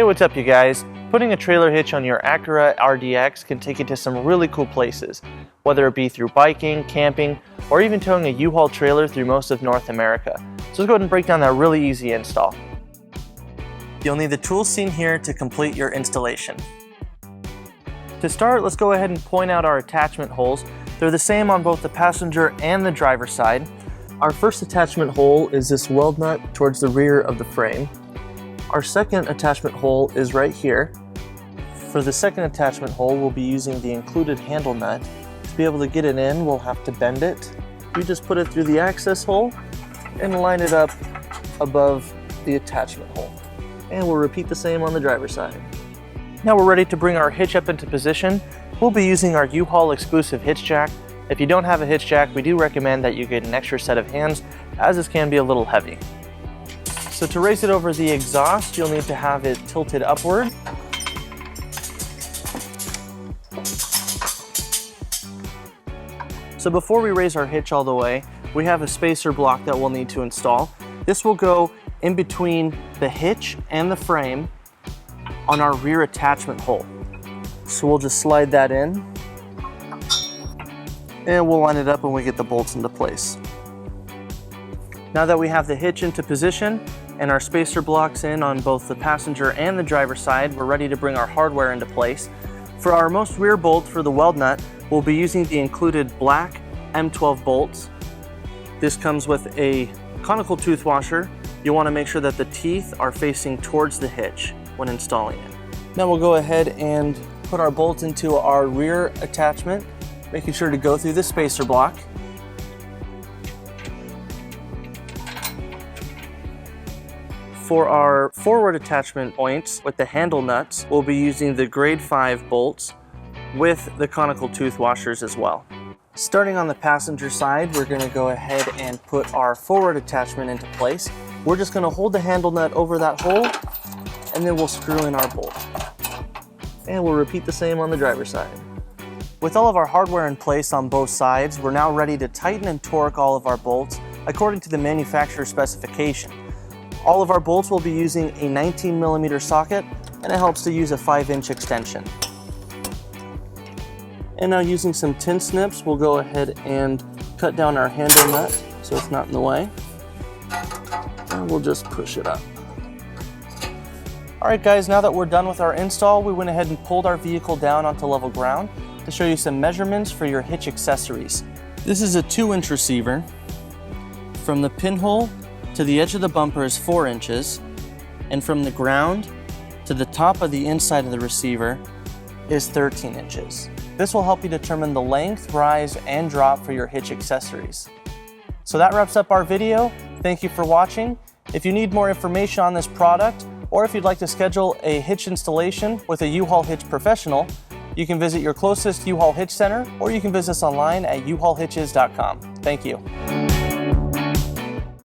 what's up, you guys? Putting a trailer hitch on your Acura RDX can take you to some really cool places, whether it be through biking, camping, or even towing a U-Haul trailer through most of North America. So let's go ahead and break down that really easy install. You'll need the tools seen here to complete your installation. To start, let's go ahead and point out our attachment holes. They're the same on both the passenger and the driver's side. Our first attachment hole is this weld nut towards the rear of the frame. Our second attachment hole is right here. For the second attachment hole, we'll be using the included handle nut. To be able to get it in, we'll have to bend it. You just put it through the access hole and line it up above the attachment hole. And we'll repeat the same on the driver's side. Now we're ready to bring our hitch up into position. We'll be using our U-Haul exclusive hitch jack. If you don't have a hitch jack, we do recommend that you get an extra set of hands, as this can be a little heavy. So to raise it over the exhaust, you'll need to have it tilted upward. So before we raise our hitch all the way, we have a spacer block that we'll need to install. This will go in between the hitch and the frame on our rear attachment hole. So we'll just slide that in and we'll line it up when we get the bolts into place. Now that we have the hitch into position and our spacer blocks in on both the passenger and the driver's side, we're ready to bring our hardware into place. For our most rear bolt for the weld nut, we'll be using the included black M12 bolts. This comes with a conical tooth washer. You'll want to make sure that the teeth are facing towards the hitch when installing it. Now we'll go ahead and put our bolt into our rear attachment, making sure to go through the spacer block. For our forward attachment points with the handle nuts, we'll be using the grade 5 bolts with the conical tooth washers as well. Starting on the passenger side, we're going to go ahead and put our forward attachment into place. We're just going to hold the handle nut over that hole and then we'll screw in our bolt. And we'll repeat the same on the driver's side. With all of our hardware in place on both sides, we're now ready to tighten and torque all of our bolts according to the manufacturer's specification. All of our bolts will be using a 19mm socket, and it helps to use a 5-inch extension. And now using some tin snips, we'll go ahead and cut down our handle nut so it's not in the way. And we'll just push it up. Alright guys, now that we're done with our install, we went ahead and pulled our vehicle down onto level ground to show you some measurements for your hitch accessories. This is a 2-inch receiver. From the pinhole to the edge of the bumper is 4 inches, and from the ground to the top of the inside of the receiver is 13 inches. This will help you determine the length, rise, and drop for your hitch accessories. So that wraps up our video. Thank you for watching. If you need more information on this product, or if you'd like to schedule a hitch installation with a U-Haul Hitch professional, you can visit your closest U-Haul Hitch Center, or you can visit us online at uhaulhitches.com. Thank you.